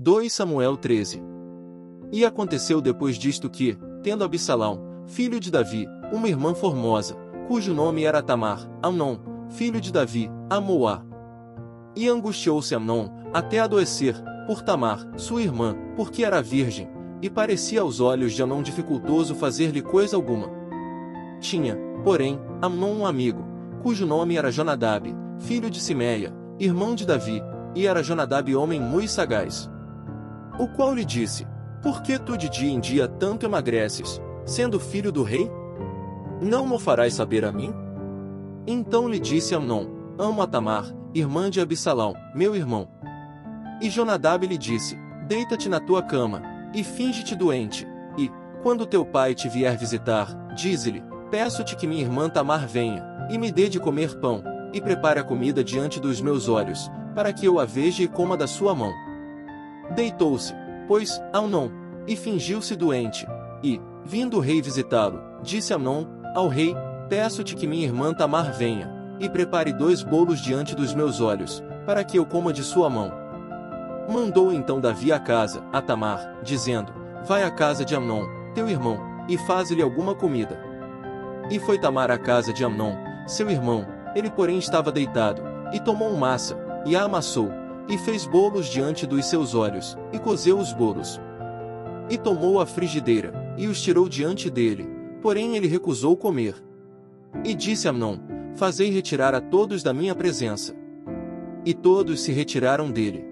2 Samuel 13. E aconteceu depois disto que, tendo Absalão, filho de Davi, uma irmã formosa, cujo nome era Tamar, Amnon, filho de Davi, amou-a. E angustiou-se Amnon, até adoecer, por Tamar, sua irmã, porque era virgem, e parecia aos olhos de Amnon dificultoso fazer-lhe coisa alguma. Tinha, porém, Amnon um amigo, cujo nome era Jonadab, filho de Simeia, irmão de Davi, e era Jonadab homem muito sagaz. O qual lhe disse: Por que tu de dia em dia tanto emagreces, sendo filho do rei? Não mo farás saber a mim? Então lhe disse Amnon: Amo a Tamar, irmã de Absalão, meu irmão. E Jonadab lhe disse: Deita-te na tua cama, e finge-te doente, e, quando teu pai te vier visitar, dize-lhe: Peço-te que minha irmã Tamar venha, e me dê de comer pão, e prepare a comida diante dos meus olhos, para que eu a veja e coma da sua mão. Deitou-se, pois, Amnon, e fingiu-se doente, e, vindo o rei visitá-lo, disse Amnon ao rei: Peço-te que minha irmã Tamar venha, e prepare 2 bolos diante dos meus olhos, para que eu coma de sua mão. Mandou então Davi a casa, a Tamar, dizendo: Vai à casa de Amnon, teu irmão, e faze-lhe alguma comida. E foi Tamar à casa de Amnon, seu irmão, ele porém estava deitado, e tomou massa, e a amassou, e fez bolos diante dos seus olhos, e cozeu os bolos. E tomou a frigideira, e os tirou diante dele, porém ele recusou comer. E disse Amnon: Fazei retirar a todos da minha presença. E todos se retiraram dele.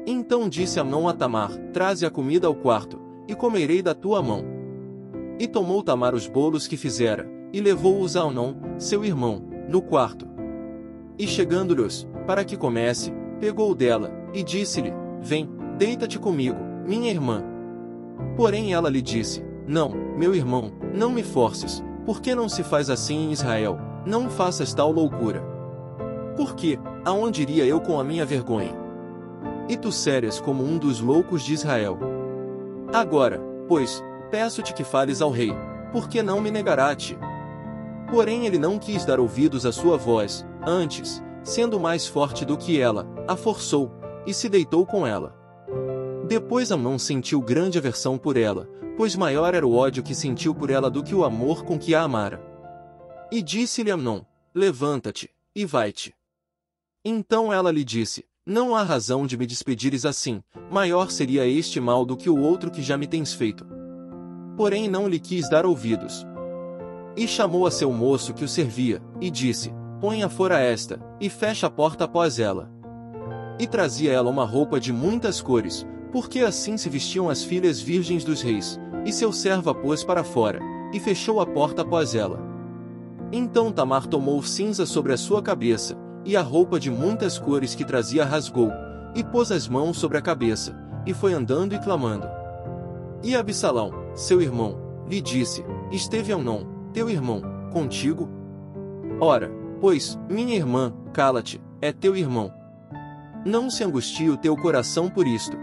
Então disse Amnon a Tamar: Traze a comida ao quarto, e comerei da tua mão. E tomou Tamar os bolos que fizera, e levou-os a Amnon, seu irmão, no quarto. E chegando-lhes, para que comesse, pegou dela, e disse-lhe: Vem, deita-te comigo, minha irmã. Porém ela lhe disse: Não, meu irmão, não me forces, porque não se faz assim em Israel, não faças tal loucura. Porque, aonde iria eu com a minha vergonha? E tu seres como um dos loucos de Israel. Agora, pois, peço-te que fales ao rei, porque não me negará a ti. Porém ele não quis dar ouvidos à sua voz, antes, sendo mais forte do que ela, a forçou, e se deitou com ela. Depois Amnon sentiu grande aversão por ela, pois maior era o ódio que sentiu por ela do que o amor com que a amara. E disse-lhe Amnon: Levanta-te, e vai-te. Então ela lhe disse: Não há razão de me despedires assim, maior seria este mal do que o outro que já me tens feito. Porém não lhe quis dar ouvidos. E chamou a seu moço que o servia, e disse: Ponha fora esta, e fecha a porta após ela. E trazia ela uma roupa de muitas cores, porque assim se vestiam as filhas virgens dos reis, e seu servo a pôs para fora, e fechou a porta após ela. Então Tamar tomou cinza sobre a sua cabeça, e a roupa de muitas cores que trazia rasgou, e pôs as mãos sobre a cabeça, e foi andando e clamando. E Absalão, seu irmão, lhe disse: Esteve Amnon, teu irmão, contigo? Ora, pois, minha irmã, cala-te, é teu irmão. Não se angustie o teu coração por isto.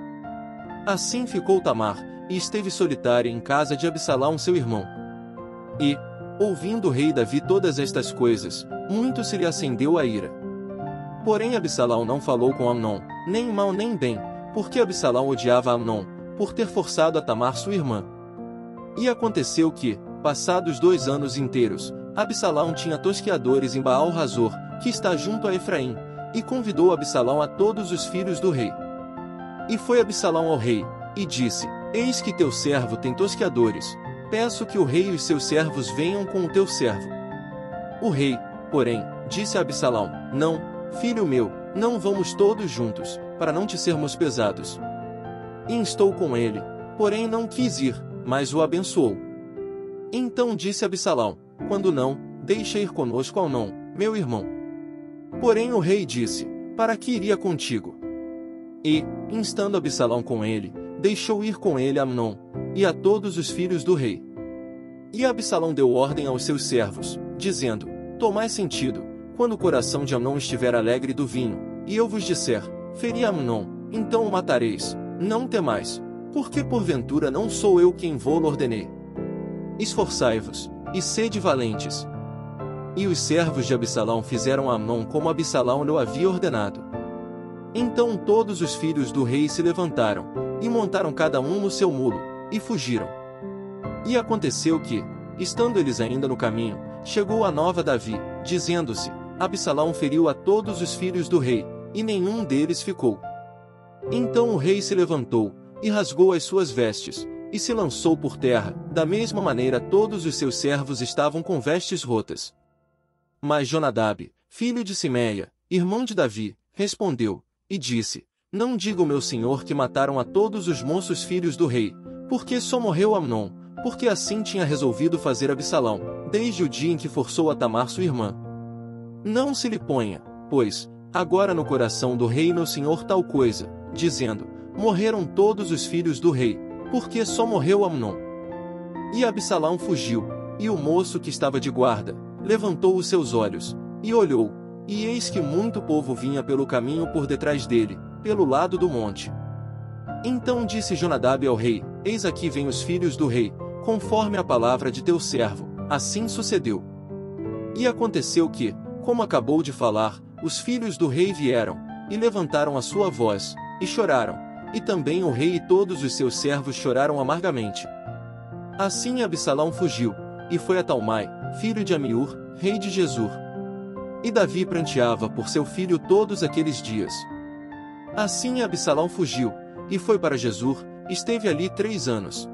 Assim ficou Tamar, e esteve solitária em casa de Absalão seu irmão. E, ouvindo o rei Davi todas estas coisas, muito se lhe acendeu a ira. Porém Absalão não falou com Amnon, nem mal nem bem, porque Absalão odiava Amnon, por ter forçado a Tamar sua irmã. E aconteceu que, passados 2 anos inteiros, Absalão tinha tosqueadores em Baal-Razor, que está junto a Efraim, e convidou Absalão a todos os filhos do rei. E foi Absalão ao rei, e disse: Eis que teu servo tem tosqueadores, peço que o rei e os seus servos venham com o teu servo. O rei, porém, disse a Absalão: Não, filho meu, não vamos todos juntos, para não te sermos pesados. E instou com ele, porém não quis ir, mas o abençoou. Então disse Absalão: Quando não, deixa ir conosco Amnon, meu irmão. Porém o rei disse: Para que iria contigo? E, instando Absalão com ele, deixou ir com ele Amnon, e a todos os filhos do rei. E Absalão deu ordem aos seus servos, dizendo: Tomai sentido, quando o coração de Amnon estiver alegre do vinho, e eu vos disser: Feri Amnon, então o matareis, não temais, porque porventura não sou eu quem vô-lo ordenei. Esforçai-vos, e sede valentes. E os servos de Absalão fizeram a Amnon como Absalão lhe havia ordenado. Então todos os filhos do rei se levantaram, e montaram cada um no seu mulo, e fugiram. E aconteceu que, estando eles ainda no caminho, chegou a nova a Davi, dizendo-se: Absalão feriu a todos os filhos do rei, e nenhum deles ficou. Então o rei se levantou, e rasgou as suas vestes, e se lançou por terra. Da mesma maneira todos os seus servos estavam com vestes rotas. Mas Jonadab, filho de Simeia, irmão de Davi, respondeu, e disse: Não diga o meu senhor que mataram a todos os moços filhos do rei, porque só morreu Amnon, porque assim tinha resolvido fazer Absalão, desde o dia em que forçou a Tamar sua irmã. Não se lhe ponha, pois, agora no coração do rei meu senhor tal coisa, dizendo: Morreram todos os filhos do rei, porque só morreu Amnon. E Absalão fugiu, e o moço que estava de guarda, levantou os seus olhos, e olhou, e eis que muito povo vinha pelo caminho por detrás dele, pelo lado do monte. Então disse Jonadab ao rei: Eis aqui vêm os filhos do rei, conforme a palavra de teu servo. Assim sucedeu. E aconteceu que, como acabou de falar, os filhos do rei vieram, e levantaram a sua voz, e choraram, e também o rei e todos os seus servos choraram amargamente. Assim Absalão fugiu, e foi a Talmai, filho de Amiur, rei de Gesur. E Davi pranteava por seu filho todos aqueles dias. Assim Absalão fugiu, e foi para Gesur, esteve ali 3 anos.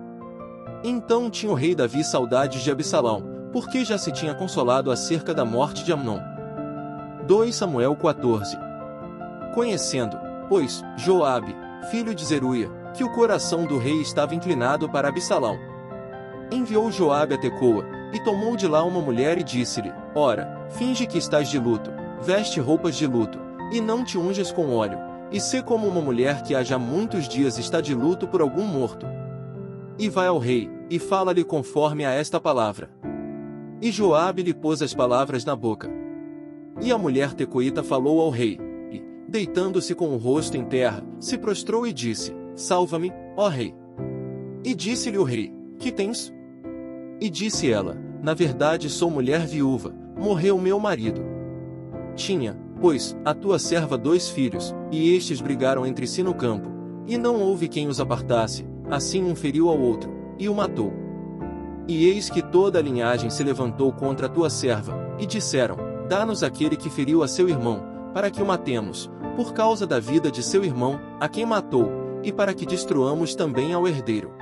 Então tinha o rei Davi saudades de Absalão, porque já se tinha consolado acerca da morte de Amnon. 2 Samuel 14. Conhecendo, pois, Joabe, filho de Zeruia, que o coração do rei estava inclinado para Absalão, enviou Joabe a Tecoa, e tomou de lá uma mulher e disse-lhe: Ora, finge que estás de luto, veste roupas de luto, e não te unjas com óleo, e sê como uma mulher que há já muitos dias está de luto por algum morto. E vai ao rei, e fala-lhe conforme a esta palavra. E Joabe lhe pôs as palavras na boca. E a mulher tecoíta falou ao rei, e, deitando-se com o rosto em terra, se prostrou e disse: Salva-me, ó rei. E disse-lhe o rei: Que tens? E disse ela: Na verdade sou mulher viúva, morreu meu marido. Tinha, pois, a tua serva 2 filhos, e estes brigaram entre si no campo, e não houve quem os apartasse, assim um feriu ao outro, e o matou. E eis que toda a linhagem se levantou contra a tua serva, e disseram: Dá-nos aquele que feriu a seu irmão, para que o matemos, por causa da vida de seu irmão, a quem matou, e para que destruamos também ao herdeiro.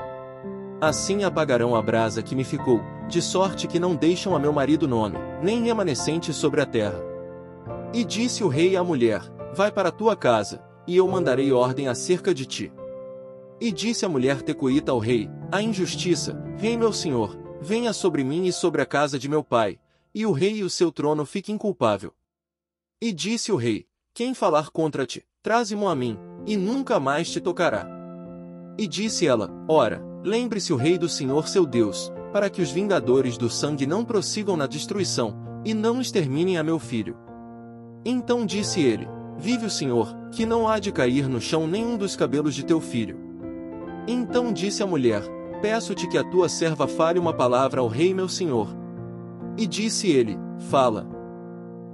Assim apagarão a brasa que me ficou, de sorte que não deixam a meu marido nome, nem remanescente sobre a terra. E disse o rei à mulher: Vai para a tua casa, e eu mandarei ordem acerca de ti. E disse a mulher tecoíta ao rei: A injustiça, rei meu senhor, venha sobre mim e sobre a casa de meu pai, e o rei e o seu trono fiquem culpável. E disse o rei: Quem falar contra ti, traze-mo a mim, e nunca mais te tocará. E disse ela: Ora, lembre-se o rei do Senhor seu Deus, para que os vingadores do sangue não prossigam na destruição, e não exterminem a meu filho. Então disse ele: Vive o Senhor, que não há de cair no chão nenhum dos cabelos de teu filho. Então disse a mulher: Peço-te que a tua serva fale uma palavra ao rei meu senhor. E disse ele: Fala.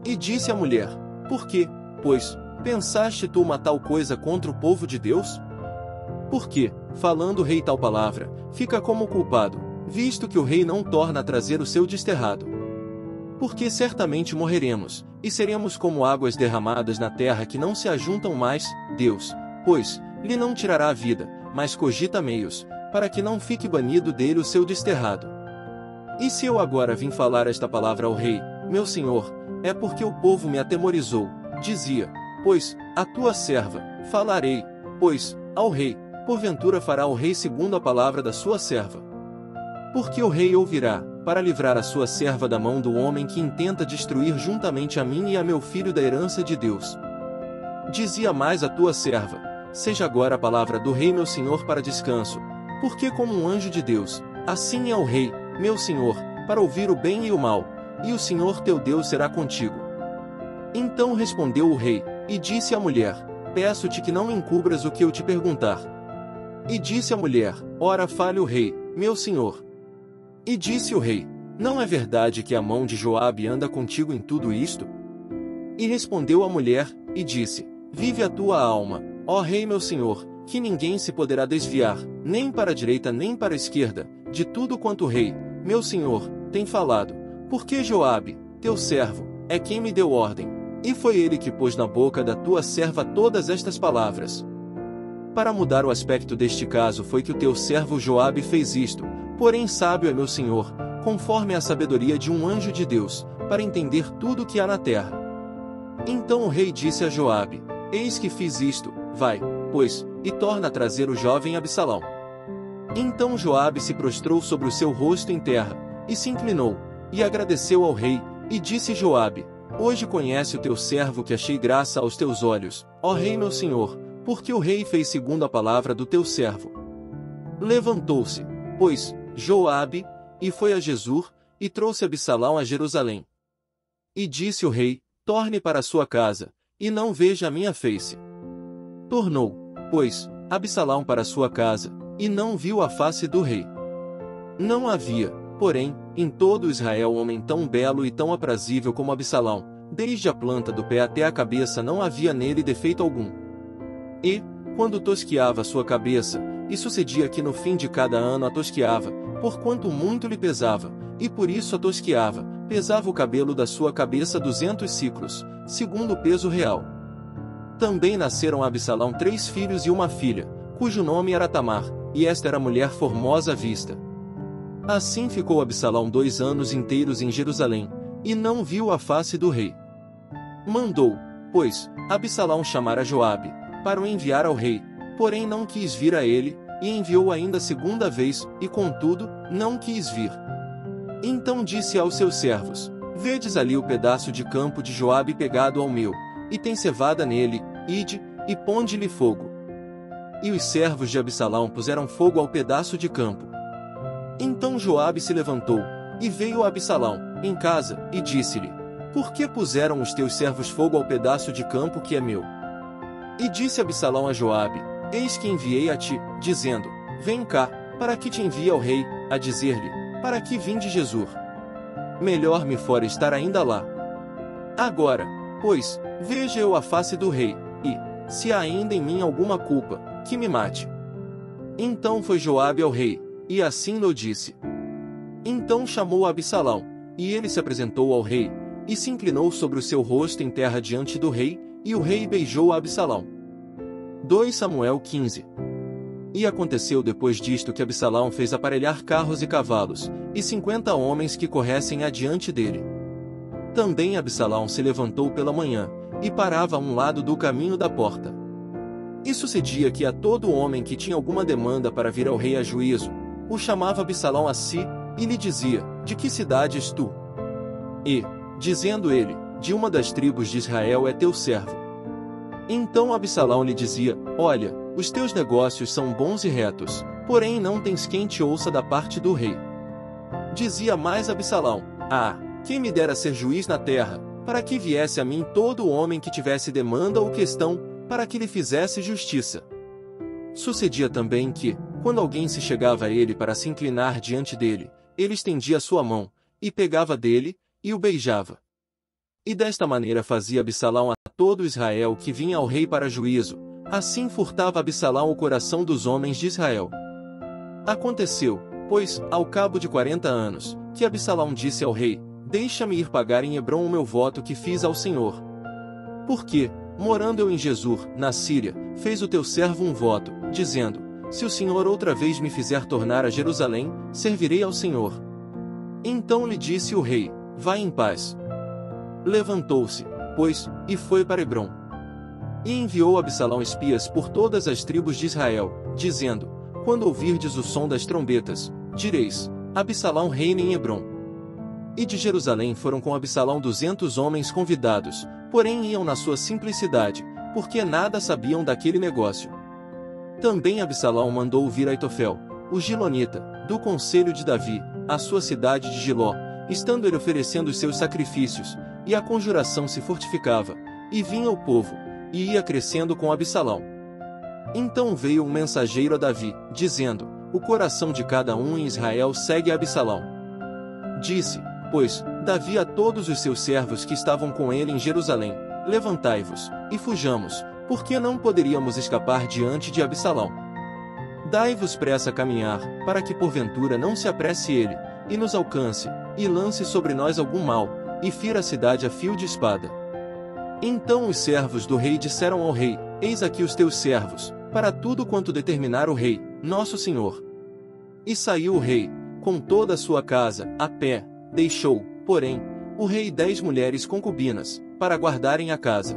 E disse a mulher: Por quê, pois, pensaste tu uma tal coisa contra o povo de Deus? Porque, falando o rei tal palavra, fica como culpado, visto que o rei não torna a trazer o seu desterrado. Porque certamente morreremos, e seremos como águas derramadas na terra que não se ajuntam mais. Deus, pois, lhe não tirará a vida, mas cogita meios, para que não fique banido dele o seu desterrado. E se eu agora vim falar esta palavra ao rei, meu senhor, é porque o povo me atemorizou, dizia: Pois, a tua serva, falarei, pois, ao rei, porventura fará o rei segundo a palavra da sua serva. Porque o rei ouvirá, para livrar a sua serva da mão do homem que intenta destruir juntamente a mim e a meu filho da herança de Deus. Dizia mais a tua serva: Seja agora a palavra do rei meu senhor para descanso, porque como um anjo de Deus, assim é o rei, meu senhor, para ouvir o bem e o mal, e o Senhor teu Deus será contigo. Então respondeu o rei, e disse à mulher: Peço-te que não encubras o que eu te perguntar. E disse a mulher: Ora fale o rei, meu senhor. E disse o rei: Não é verdade que a mão de Joabe anda contigo em tudo isto? E respondeu a mulher, e disse: Vive a tua alma, ó Rei meu Senhor, que ninguém se poderá desviar, nem para a direita nem para a esquerda, de tudo quanto o Rei, meu Senhor, tem falado. Porque Joabe, teu servo, é quem me deu ordem, e foi ele que pôs na boca da tua serva todas estas palavras. Para mudar o aspecto deste caso foi que o teu servo Joabe fez isto, porém sábio é meu Senhor, conforme a sabedoria de um anjo de Deus, para entender tudo o que há na terra. Então o rei disse a Joabe: Eis que fiz isto, vai, pois, e torna a trazer o jovem Absalão. Então Joabe se prostrou sobre o seu rosto em terra, e se inclinou, e agradeceu ao rei, e disse Joabe: Hoje conhece o teu servo que achei graça aos teus olhos, ó rei meu senhor, porque o rei fez segundo a palavra do teu servo. Levantou-se, pois, Joabe, e foi a Jesur, e trouxe Absalão a Jerusalém. E disse o rei: Torne para sua casa, e não veja a minha face. Tornou, pois, Absalão para sua casa, e não viu a face do rei. Não havia, porém, em todo Israel homem tão belo e tão aprazível como Absalão, desde a planta do pé até a cabeça não havia nele defeito algum. E, quando tosquiava sua cabeça, e sucedia que no fim de cada ano a tosquiava, porquanto muito lhe pesava, e por isso a tosquiava, pesava o cabelo da sua cabeça 200 siclos, segundo o peso real. Também nasceram a Absalão 3 filhos e uma filha, cujo nome era Tamar, e esta era mulher formosa à vista. Assim ficou Absalão 2 anos inteiros em Jerusalém, e não viu a face do rei. Mandou, pois, Absalão chamar a Joabe, para o enviar ao rei, porém não quis vir a ele, e enviou ainda segunda vez, e contudo, não quis vir. Então disse aos seus servos: Vedes ali o pedaço de campo de Joabe pegado ao meu, e tem cevada nele, ide, e ponde-lhe fogo. E os servos de Absalão puseram fogo ao pedaço de campo. Então Joabe se levantou, e veio a Absalão, em casa, e disse-lhe: Por que puseram os teus servos fogo ao pedaço de campo que é meu? E disse Absalão a Joabe: Eis que enviei a ti, dizendo: Vem cá, para que te envie ao rei, a dizer-lhe: Para que vim de Jesur? Melhor me fora estar ainda lá. Agora, pois, veja eu a face do rei, e, se há ainda em mim alguma culpa, que me mate. Então foi Joabe ao rei, e assim lhe disse. Então chamou Absalão, e ele se apresentou ao rei, e se inclinou sobre o seu rosto em terra diante do rei, e o rei beijou a Absalão. 2 Samuel 15. E aconteceu depois disto que Absalão fez aparelhar carros e cavalos, e 50 homens que corressem adiante dele. Também Absalão se levantou pela manhã, e parava a um lado do caminho da porta. E sucedia que a todo homem que tinha alguma demanda para vir ao rei a juízo, o chamava Absalão a si, e lhe dizia: De que cidade és tu? E, dizendo ele: De uma das tribos de Israel é teu servo. Então Absalão lhe dizia: Olha, os teus negócios são bons e retos, porém não tens quem te ouça da parte do rei. Dizia mais Absalão: Ah, quem me dera ser juiz na terra, para que viesse a mim todo homem que tivesse demanda ou questão, para que lhe fizesse justiça. Sucedia também que, quando alguém se chegava a ele para se inclinar diante dele, ele estendia a sua mão, e pegava dele, e o beijava. E desta maneira fazia Absalão a todo Israel que vinha ao rei para juízo, assim furtava Absalão o coração dos homens de Israel. Aconteceu, pois, ao cabo de 40 anos, que Absalão disse ao rei: Deixa-me ir pagar em Hebrom o meu voto que fiz ao Senhor. Porque, morando eu em Jesur, na Síria, fez o teu servo um voto, dizendo: Se o Senhor outra vez me fizer tornar a Jerusalém, servirei ao Senhor. Então lhe disse o rei: Vai em paz. Levantou-se, pois, e foi para Hebrom. E enviou Absalão espias por todas as tribos de Israel, dizendo: Quando ouvirdes o som das trombetas, direis: Absalão reina em Hebrom. E de Jerusalém foram com Absalão 200 homens convidados, porém iam na sua simplicidade, porque nada sabiam daquele negócio. Também Absalão mandou vir Aitofel, o Gilonita, do conselho de Davi, à sua cidade de Giló, estando ele oferecendo os seus sacrifícios, e a conjuração se fortificava, e vinha o povo, e ia crescendo com Absalão. Então veio um mensageiro a Davi, dizendo: O coração de cada um em Israel segue Absalão. Disse, pois, Davi a todos os seus servos que estavam com ele em Jerusalém: Levantai-vos, e fujamos, Por que não poderíamos escapar diante de Absalão? Dai-vos pressa a caminhar, para que porventura não se apresse ele, e nos alcance, e lance sobre nós algum mal, e fira a cidade a fio de espada. Então os servos do rei disseram ao rei: Eis aqui os teus servos, para tudo quanto determinar o rei, nosso senhor. E saiu o rei, com toda a sua casa, a pé, deixou, porém, o rei 10 mulheres concubinas, para guardarem a casa.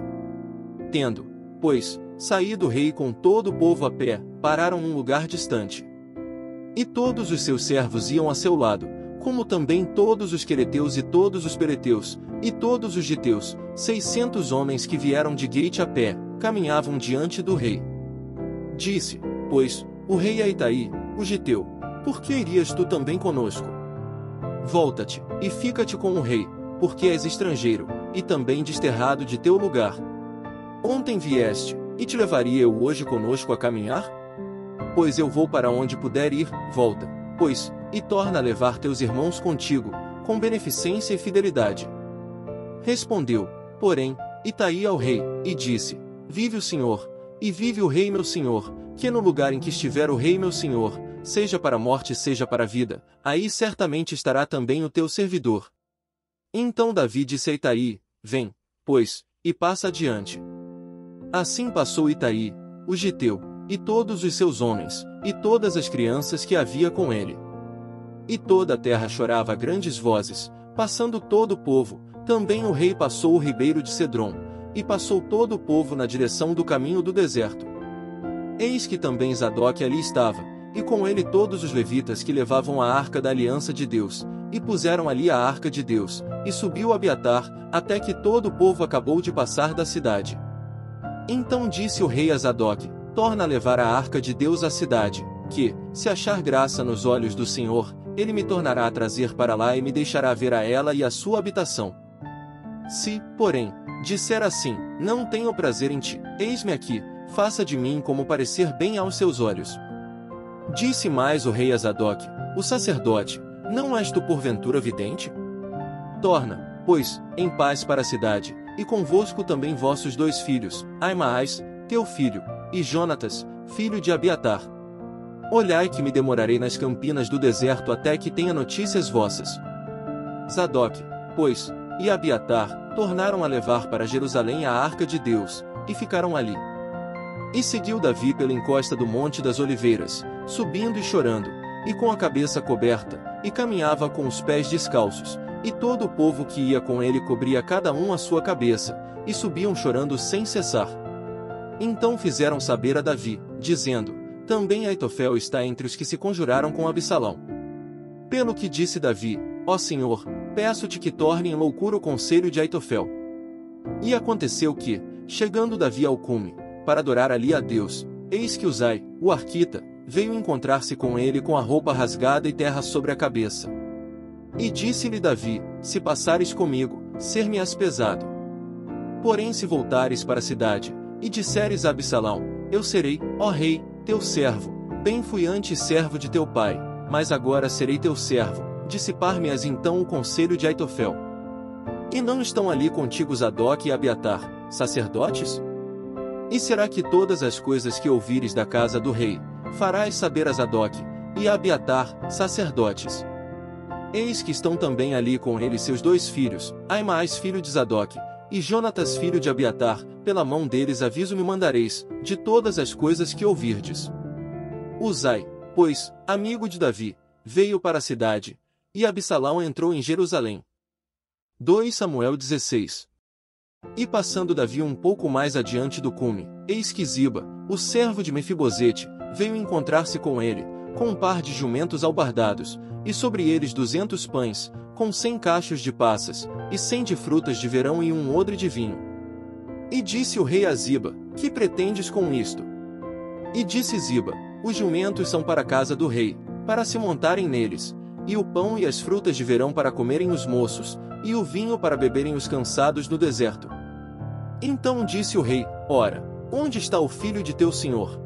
Tendo, pois, saído o rei com todo o povo a pé, pararam num lugar distante. E todos os seus servos iam a seu lado, como também todos os quereteus e todos os pereteus, e todos os giteus, 600 homens que vieram de Gate a pé, caminhavam diante do rei. Disse, pois, o rei a Itai, o giteu: Por que irias tu também conosco? Volta-te, e fica-te com o rei, porque és estrangeiro, e também desterrado de teu lugar. Ontem vieste, e te levaria eu hoje conosco a caminhar? Pois eu vou para onde puder ir, volta, pois, e torna a levar teus irmãos contigo, com beneficência e fidelidade. Respondeu, porém, Itai ao rei, e disse: Vive o Senhor, e vive o rei meu senhor, que no lugar em que estiver o rei meu senhor, seja para a morte seja para a vida, aí certamente estará também o teu servidor. Então Davi disse a Itai: Vem, pois, e passa adiante. Assim passou Itai, o giteu, e todos os seus homens, e todas as crianças que havia com ele. E toda a terra chorava a grandes vozes, passando todo o povo, também o rei passou o ribeiro de Cedron, e passou todo o povo na direção do caminho do deserto. Eis que também Zadok ali estava, e com ele todos os levitas que levavam a arca da aliança de Deus, e puseram ali a arca de Deus, e subiu Abiatar, até que todo o povo acabou de passar da cidade. Então disse o rei a Zadok: Torna a levar a arca de Deus à cidade, que, se achar graça nos olhos do Senhor, ele me tornará a trazer para lá e me deixará ver a ela e a sua habitação. Se, porém, disser assim: Não tenho prazer em ti, eis-me aqui, faça de mim como parecer bem aos seus olhos. Disse mais o rei a Zadok, o sacerdote: Não és tu porventura vidente? Torna, pois, em paz para a cidade, e convosco também vossos 2 filhos, Aimaas, teu filho, e Jonatas, filho de Abiatar. Olhai que me demorarei nas campinas do deserto até que tenha notícias vossas. Zadok, pois, e Abiatar, tornaram a levar para Jerusalém a arca de Deus, e ficaram ali. E seguiu Davi pela encosta do Monte das Oliveiras, subindo e chorando, e com a cabeça coberta, e caminhava com os pés descalços, e todo o povo que ia com ele cobria cada um a sua cabeça, e subiam chorando sem cessar. Então fizeram saber a Davi, dizendo: Também Aitofel está entre os que se conjuraram com Absalão. Pelo que disse Davi: Ó Senhor, peço-te que torne em loucura o conselho de Aitofel. E aconteceu que, chegando Davi ao cume, para adorar ali a Deus, eis que Uzai, o arquita, veio encontrar-se com ele com a roupa rasgada e terra sobre a cabeça. E disse-lhe Davi: Se passares comigo, ser-me-ás pesado. Porém se voltares para a cidade, e disseres a Absalão: Eu serei, ó rei, teu servo, bem fui antes servo de teu pai, mas agora serei teu servo, dissipar-me-ás então o conselho de Aitofel. E não estão ali contigo Zadok e Abiatar, sacerdotes? E será que todas as coisas que ouvires da casa do rei, farás saber a Zadok, e a Abiatar, sacerdotes? Eis que estão também ali com ele seus 2 filhos, Aimaas filho de Zadok, e Jonatas filho de Abiatar, pela mão deles aviso me mandareis, de todas as coisas que ouvirdes. Uzai, pois, amigo de Davi, veio para a cidade, e Absalão entrou em Jerusalém. 2 Samuel 16. E passando Davi um pouco mais adiante do cume, eis que Ziba, o servo de Mefibosete, veio encontrar-se com ele, com um par de jumentos albardados, e sobre eles 200 pães, com 100 cachos de passas, e 100 de frutas de verão e um odre de vinho. E disse o rei a Ziba: Que pretendes com isto? E disse Ziba: Os jumentos são para a casa do rei, para se montarem neles, e o pão e as frutas de verão para comerem os moços, e o vinho para beberem os cansados no deserto. Então disse o rei: Ora, onde está o filho de teu senhor?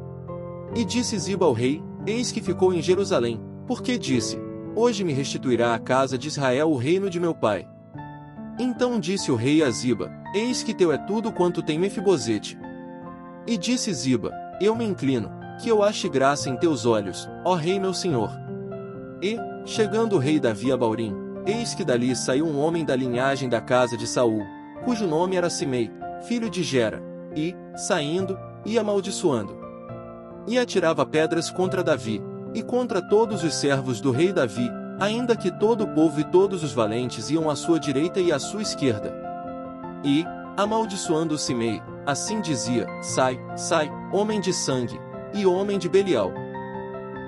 E disse Ziba ao rei: Eis que ficou em Jerusalém, porque disse: Hoje me restituirá a casa de Israel o reino de meu pai. Então disse o rei a Ziba: Eis que teu é tudo quanto tem Mefibosete. E disse Ziba: Eu me inclino, que eu ache graça em teus olhos, ó rei meu senhor. E, chegando o rei Davi a Baurim, eis que dali saiu um homem da linhagem da casa de Saul, cujo nome era Simei, filho de Gera, e, saindo, ia amaldiçoando. E atirava pedras contra Davi, e contra todos os servos do rei Davi, ainda que todo o povo e todos os valentes iam à sua direita e à sua esquerda. E, amaldiçoando Simei, assim dizia: Sai, sai, homem de sangue, e homem de Belial.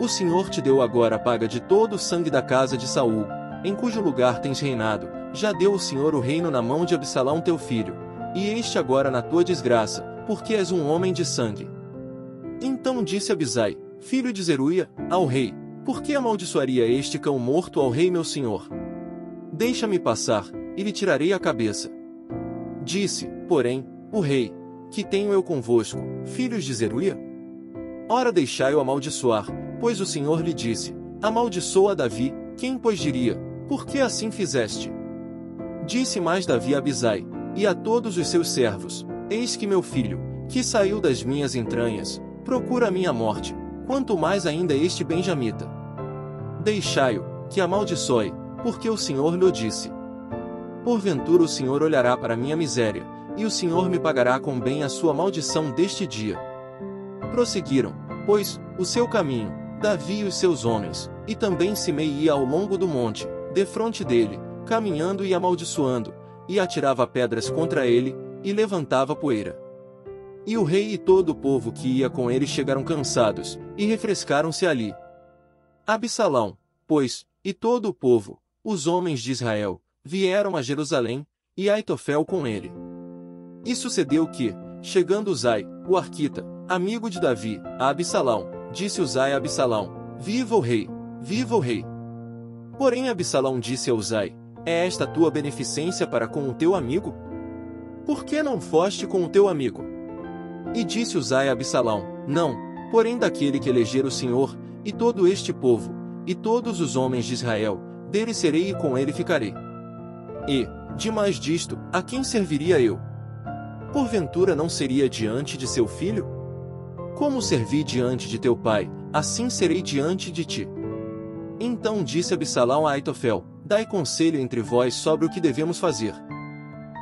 O Senhor te deu agora a paga de todo o sangue da casa de Saul, em cujo lugar tens reinado, já deu o Senhor o reino na mão de Absalão teu filho, e este agora na tua desgraça, porque és um homem de sangue. Então disse Abisai, filho de Zeruia, ao rei: Por que amaldiçoaria este cão morto ao rei meu senhor? Deixa-me passar, e lhe tirarei a cabeça. Disse, porém, o rei: Que tenho eu convosco, filhos de Zeruia? Ora deixai-o amaldiçoar, pois o Senhor lhe disse: Amaldiçoa Davi. Quem pois diria: Por que assim fizeste? Disse mais Davi a Abisai, e a todos os seus servos: Eis que meu filho, que saiu das minhas entranhas, procura a minha morte, quanto mais ainda este benjamita. Deixai-o, que amaldiçoe, porque o Senhor lhe disse. Porventura o Senhor olhará para minha miséria, e o Senhor me pagará com bem a sua maldição deste dia. Prosseguiram, pois, o seu caminho, Davi e os seus homens, e também Simei ia ao longo do monte, defronte dele, caminhando e amaldiçoando, e atirava pedras contra ele, e levantava poeira. E o rei e todo o povo que ia com ele chegaram cansados, e refrescaram-se ali. Absalão, pois, e todo o povo, os homens de Israel, vieram a Jerusalém, e Aitofel com ele. E sucedeu que, chegando Uzai, o arquita, amigo de Davi, a Absalão, disse Uzai a Absalão: Viva o rei! Viva o rei! Porém Absalão disse a Uzai: É esta tua beneficência para com o teu amigo? Por que não foste com o teu amigo? E disse Uzai a Absalão: Não, porém daquele que eleger o Senhor, e todo este povo, e todos os homens de Israel, dele serei e com ele ficarei. E, demais disto, a quem serviria eu? Porventura não seria diante de seu filho? Como servi diante de teu pai, assim serei diante de ti. Então disse Absalão a Aitofel: Dai conselho entre vós sobre o que devemos fazer.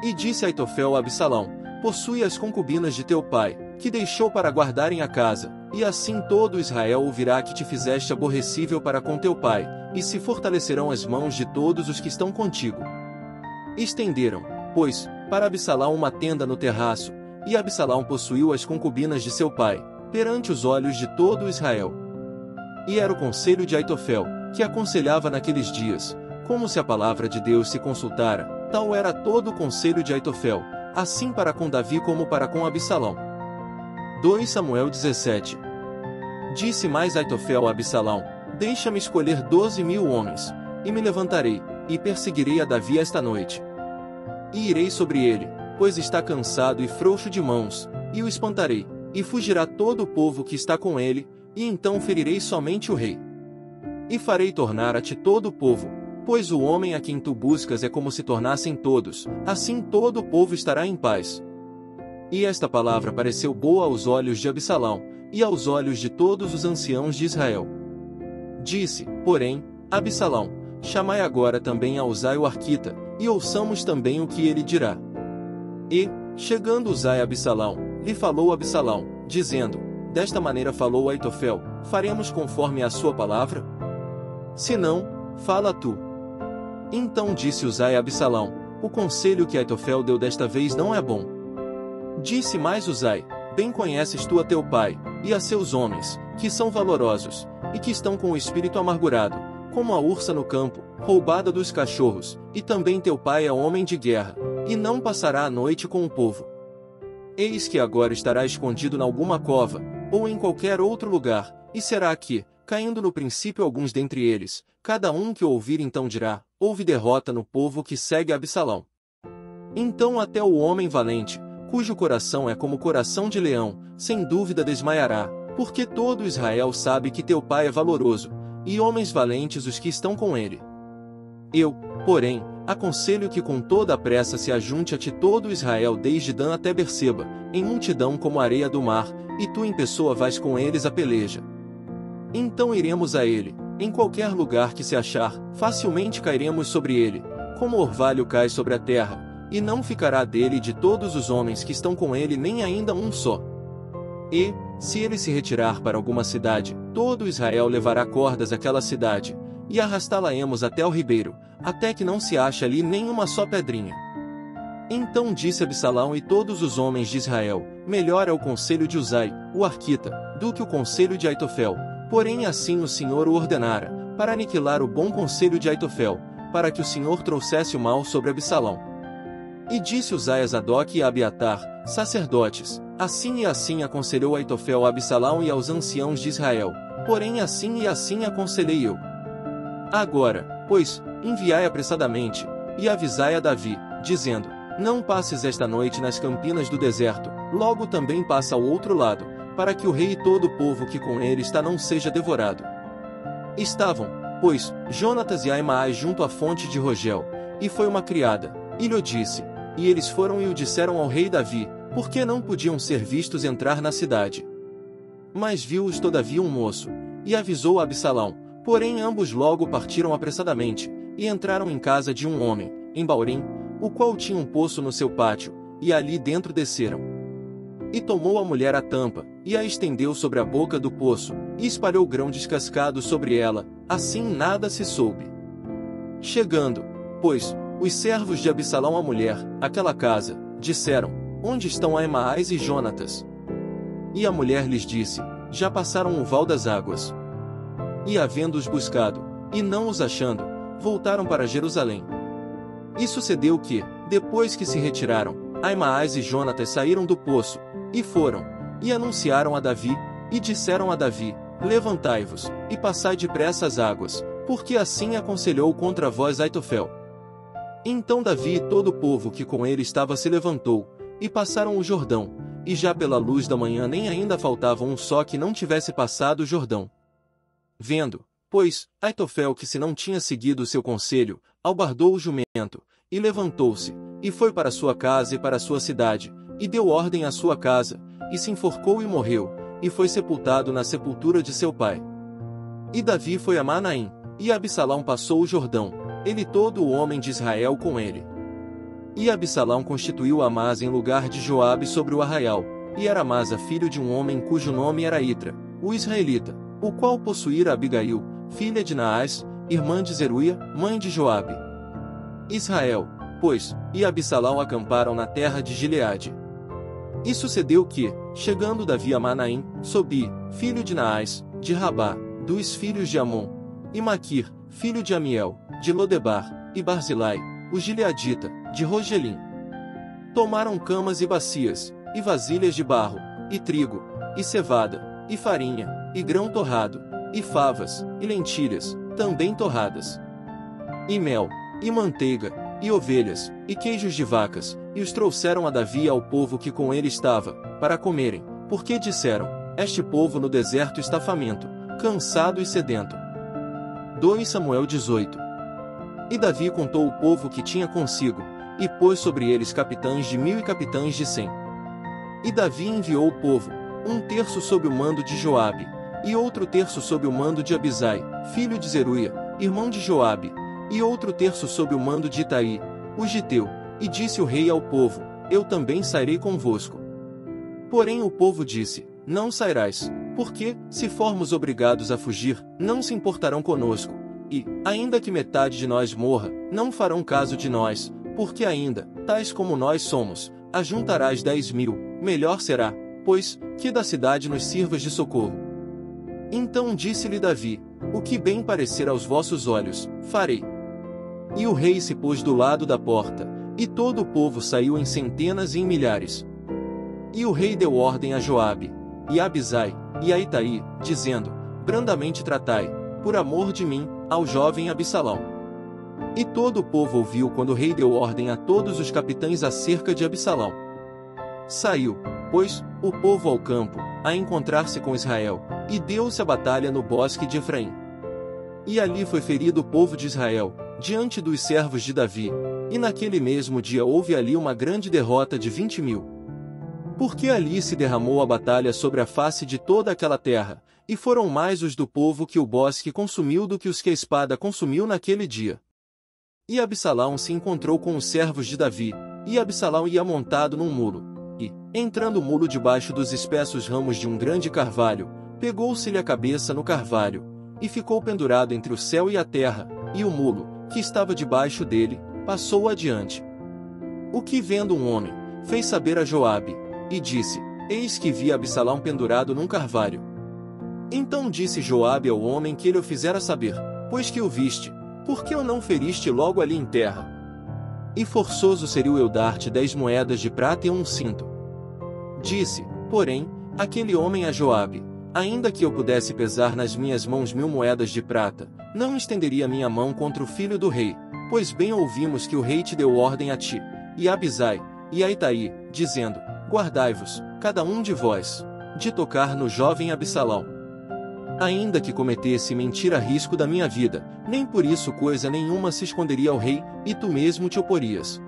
E disse Aitofel a Absalão: Possui as concubinas de teu pai, que deixou para guardarem a casa, e assim todo Israel ouvirá que te fizeste aborrecível para com teu pai, e se fortalecerão as mãos de todos os que estão contigo. Estenderam, pois, para Absalão uma tenda no terraço, e Absalão possuiu as concubinas de seu pai, perante os olhos de todo Israel. E era o conselho de Aitofel, que aconselhava naqueles dias, como se a palavra de Deus se consultara, tal era todo o conselho de Aitofel, assim para com Davi como para com Absalão. 2 Samuel 17. Disse mais Aitofel a Absalão: Deixa-me escolher 12.000 homens, e me levantarei, e perseguirei a Davi esta noite. E irei sobre ele, pois está cansado e frouxo de mãos, e o espantarei, e fugirá todo o povo que está com ele, e então ferirei somente o rei. E farei tornar a ti todo o povo, pois o homem a quem tu buscas é como se tornassem todos, assim todo o povo estará em paz. E esta palavra pareceu boa aos olhos de Absalão, e aos olhos de todos os anciãos de Israel. Disse, porém, Absalão: Chamai agora também a Uzai o arquita, e ouçamos também o que ele dirá. E, chegando Uzai a Absalão, lhe falou Absalão, dizendo: Desta maneira falou Aitofel: Faremos conforme a sua palavra? Se não, fala tu. Então disse Uzai a Absalão: O conselho que Aitofel deu desta vez não é bom. Disse mais Uzai: Bem conheces tu a teu pai, e a seus homens, que são valorosos, e que estão com o espírito amargurado, como a ursa no campo, roubada dos cachorros, e também teu pai é homem de guerra, e não passará a noite com o povo. Eis que agora estará escondido em alguma cova, ou em qualquer outro lugar, e será que, caindo no princípio alguns dentre eles, cada um que o ouvir então dirá: Houve derrota no povo que segue Absalão. Então até o homem valente, cujo coração é como o coração de leão, sem dúvida desmaiará, porque todo Israel sabe que teu pai é valoroso, e homens valentes os que estão com ele. Eu, porém, aconselho que com toda a pressa se ajunte a ti todo Israel desde Dan até Berseba, em multidão como a areia do mar, e tu em pessoa vais com eles a peleja. Então iremos a ele, em qualquer lugar que se achar, facilmente cairemos sobre ele, como orvalho cai sobre a terra, e não ficará dele e de todos os homens que estão com ele nem ainda um só. E, se ele se retirar para alguma cidade, todo Israel levará cordas àquela cidade, e arrastá-la-emos até o ribeiro, até que não se ache ali nem uma só pedrinha. Então disse Absalão e todos os homens de Israel: melhor é o conselho de Uzai, o arquita, do que o conselho de Aitofel, porém assim o Senhor o ordenara, para aniquilar o bom conselho de Aitofel, para que o Senhor trouxesse o mal sobre Absalão. E disse Uzai a Zadok e a Abiatar, sacerdotes: assim e assim aconselhou Aitofel a Absalão e aos anciãos de Israel, porém assim e assim aconselhei eu. Agora, pois, enviai apressadamente, e avisai a Davi, dizendo: não passes esta noite nas campinas do deserto, logo também passa ao outro lado, para que o rei e todo o povo que com ele está não seja devorado. Estavam, pois, Jonatas e Aimaas junto à fonte de Rogel, e foi uma criada, e lhe disse, e eles foram e o disseram ao rei Davi, porque não podiam ser vistos entrar na cidade. Mas viu-os todavia um moço, e avisou a Absalão, porém ambos logo partiram apressadamente, e entraram em casa de um homem, em Baurim, o qual tinha um poço no seu pátio, e ali dentro desceram. E tomou a mulher a tampa, e a estendeu sobre a boca do poço, e espalhou grão descascado sobre ela, assim nada se soube. Chegando, pois, os servos de Absalão à mulher, àquela casa, disseram: onde estão Aimaas e Jonatas? E a mulher lhes disse: já passaram o val das águas. E havendo-os buscado, e não os achando, voltaram para Jerusalém. E sucedeu que, depois que se retiraram, Aimaas e Jonatas saíram do poço, e foram, e anunciaram a Davi, e disseram a Davi: levantai-vos, e passai depressa as águas, porque assim aconselhou contra vós Aitofel. Então Davi e todo o povo que com ele estava se levantou, e passaram o Jordão, e já pela luz da manhã nem ainda faltava um só que não tivesse passado o Jordão. Vendo, pois, Aitofel que se não tinha seguido o seu conselho, albardou o jumento, e levantou-se, e foi para sua casa e para sua cidade, e deu ordem à sua casa, e se enforcou e morreu, e foi sepultado na sepultura de seu pai. E Davi foi a Manaim, e Absalão passou o Jordão, ele todo o homem de Israel com ele. E Absalão constituiu Amasa em lugar de Joabe sobre o arraial, e era Amasa filho de um homem cujo nome era Itra, o israelita, o qual possuíra Abigail, filha de Naás, irmã de Zeruia, mãe de Joabe. Israel, pois, e Absalão acamparam na terra de Gileade. E sucedeu que, chegando Davi a Manaim, Sobi, filho de Naás, de Rabá, dos filhos de Amon, e Maquir, filho de Amiel, de Lodebar, e Barzilai, o gileadita, de Rogelim. Tomaram camas e bacias, e vasilhas de barro, e trigo, e cevada, e farinha, e grão torrado, e favas, e lentilhas, também torradas, e mel, e manteiga, e ovelhas, e queijos de vacas, e os trouxeram a Davi e ao povo que com ele estava, para comerem, porque disseram: este povo no deserto está faminto, cansado e sedento. 2 Samuel 18. E Davi contou o povo que tinha consigo, e pôs sobre eles capitães de 1000 e capitães de 100. E Davi enviou o povo, um terço sob o mando de Joabe, e outro terço sob o mando de Abisai, filho de Zeruia, irmão de Joabe, e outro terço sob o mando de Itaí, o giteu, e disse o rei ao povo: eu também sairei convosco. Porém o povo disse: não sairás, porque, se formos obrigados a fugir, não se importarão conosco, e, ainda que metade de nós morra, não farão caso de nós, porque ainda, tais como nós somos, ajuntarás 10.000, melhor será, pois, que da cidade nos sirvas de socorro. Então disse-lhe Davi: o que bem parecer aos vossos olhos, farei. E o rei se pôs do lado da porta, e todo o povo saiu em centenas e em milhares. E o rei deu ordem a Joabe, e a Abisai, e a Itaí, dizendo: brandamente tratai, por amor de mim, ao jovem Absalão. E todo o povo ouviu quando o rei deu ordem a todos os capitães acerca de Absalão. Saiu, pois, o povo ao campo, a encontrar-se com Israel, e deu-se a batalha no bosque de Efraim. E ali foi ferido o povo de Israel, diante dos servos de Davi, e naquele mesmo dia houve ali uma grande derrota de 20.000. Porque ali se derramou a batalha sobre a face de toda aquela terra, e foram mais os do povo que o bosque consumiu do que os que a espada consumiu naquele dia. E Absalão se encontrou com os servos de Davi, e Absalão ia montado num mulo, e, entrando o mulo debaixo dos espessos ramos de um grande carvalho, pegou-se-lhe a cabeça no carvalho, e ficou pendurado entre o céu e a terra, e o mulo, que estava debaixo dele, passou adiante. O que vendo um homem, fez saber a Joabe, e disse, eis que vi Absalão pendurado num carvalho. Então disse Joabe ao homem que ele o fizera saber, pois que o viste, por que o não feriste logo ali em terra? E forçoso seria eu dar-te 10 moedas de prata e um cinto. Disse, porém, aquele homem a Joabe, ainda que eu pudesse pesar nas minhas mãos 1000 moedas de prata, não estenderia minha mão contra o filho do rei, pois bem ouvimos que o rei te deu ordem a ti, e a Abisai, e a Itai, dizendo, guardai-vos, cada um de vós, de tocar no jovem Absalão. Ainda que cometesse mentira a risco da minha vida, nem por isso coisa nenhuma se esconderia ao rei, e tu mesmo te oporias.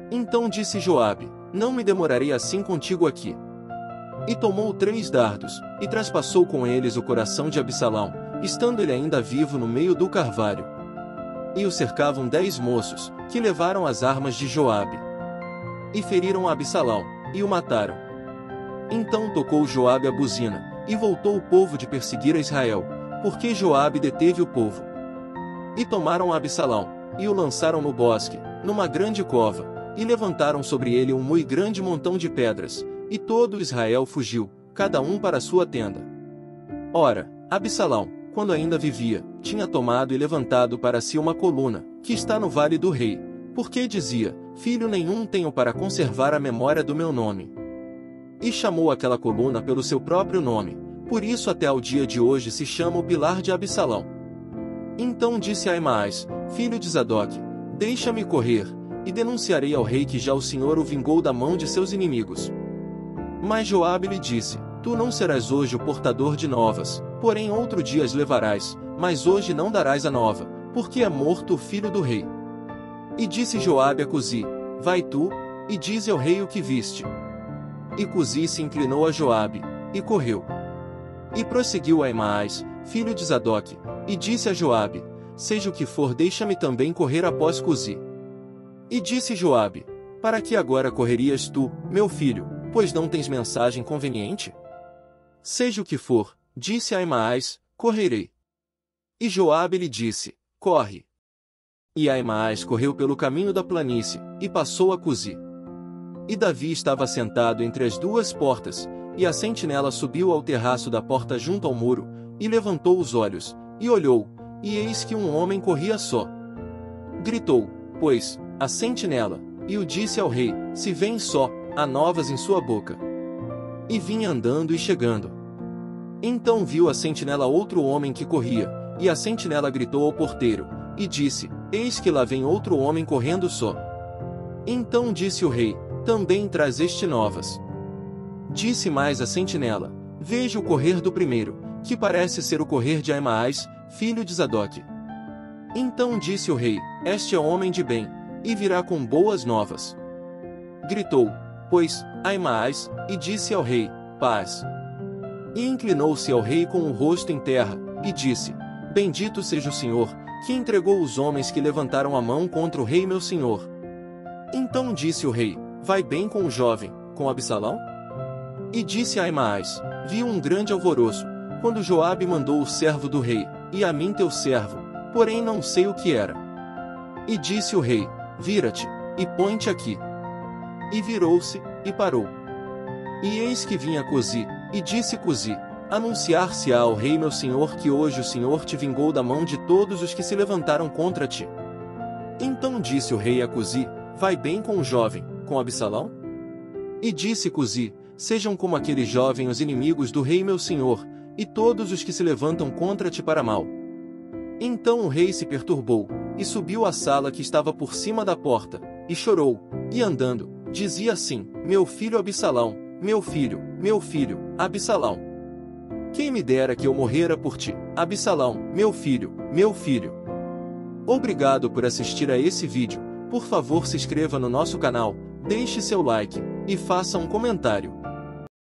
Então disse Joabe, não me demorarei assim contigo aqui. E tomou 3 dardos, e traspassou com eles o coração de Absalão, estando ele ainda vivo no meio do carvalho. E o cercavam 10 moços, que levaram as armas de Joabe. E feriram Absalão, e o mataram. Então tocou Joabe a buzina, e voltou o povo de perseguir a Israel, porque Joabe deteve o povo. E tomaram Absalão, e o lançaram no bosque, numa grande cova, e levantaram sobre ele um muito grande montão de pedras, e todo Israel fugiu, cada um para sua tenda. Ora, Absalão, quando ainda vivia, tinha tomado e levantado para si uma coluna, que está no vale do rei, porque dizia, filho nenhum tenho para conservar a memória do meu nome. E chamou aquela coluna pelo seu próprio nome, por isso até ao dia de hoje se chama o Pilar de Absalão. Então disse a Aimaas, filho de Zadok, deixa-me correr, e denunciarei ao rei que já o Senhor o vingou da mão de seus inimigos. Mas Joabe lhe disse, tu não serás hoje o portador de novas, porém outro dia as levarás, mas hoje não darás a nova, porque é morto o filho do rei. E disse Joabe a Cusi, vai tu, e dize ao rei o que viste. E Cusi se inclinou a Joabe, e correu. E prosseguiu Aimaas, filho de Zadok, e disse a Joabe, seja o que for deixa-me também correr após Cusi. E disse Joabe, para que agora correrias tu, meu filho, pois não tens mensagem conveniente? Seja o que for, disse Aimaas, correrei. E Joabe lhe disse, corre. E Aimaas correu pelo caminho da planície, e passou a Cusi. E Davi estava sentado entre as 2 portas, e a sentinela subiu ao terraço da porta junto ao muro, e levantou os olhos, e olhou, e eis que um homem corria só. Gritou, pois, a sentinela, e o disse ao rei, se vem só, há novas em sua boca. E vinha andando e chegando. Então viu a sentinela outro homem que corria, e a sentinela gritou ao porteiro, e disse, eis que lá vem outro homem correndo só. Então disse o rei, também traz este novas. Disse mais a sentinela, veja o correr do primeiro, que parece ser o correr de Aimaas, filho de Zadok. Então disse o rei, este é homem de bem, e virá com boas novas. Gritou, pois, Aimaas, e disse ao rei, paz. E inclinou-se ao rei com o rosto em terra, e disse, bendito seja o Senhor, que entregou os homens que levantaram a mão contra o rei meu senhor. Então disse o rei, vai bem com o jovem, com Absalão? E disse Aimaas, vi um grande alvoroço, quando Joabe mandou o servo do rei, e a mim teu servo, porém não sei o que era. E disse o rei, vira-te, e põe-te aqui. E virou-se, e parou. E eis que vinha Cusi, e disse Cusi, anunciar-se-á ao rei meu senhor que hoje o Senhor te vingou da mão de todos os que se levantaram contra ti. Então disse o rei a Cusi, vai bem com o jovem, com Absalão? E disse Cusi, sejam como aquele jovem os inimigos do rei meu senhor, e todos os que se levantam contra ti para mal. Então o rei se perturbou, e subiu à sala que estava por cima da porta, e chorou, e andando, dizia assim, meu filho Absalão, meu filho, Absalão. Quem me dera que eu morrera por ti, Absalão, meu filho, meu filho. Obrigado por assistir a esse vídeo. Por favor, se inscreva no nosso canal, deixe seu like e faça um comentário.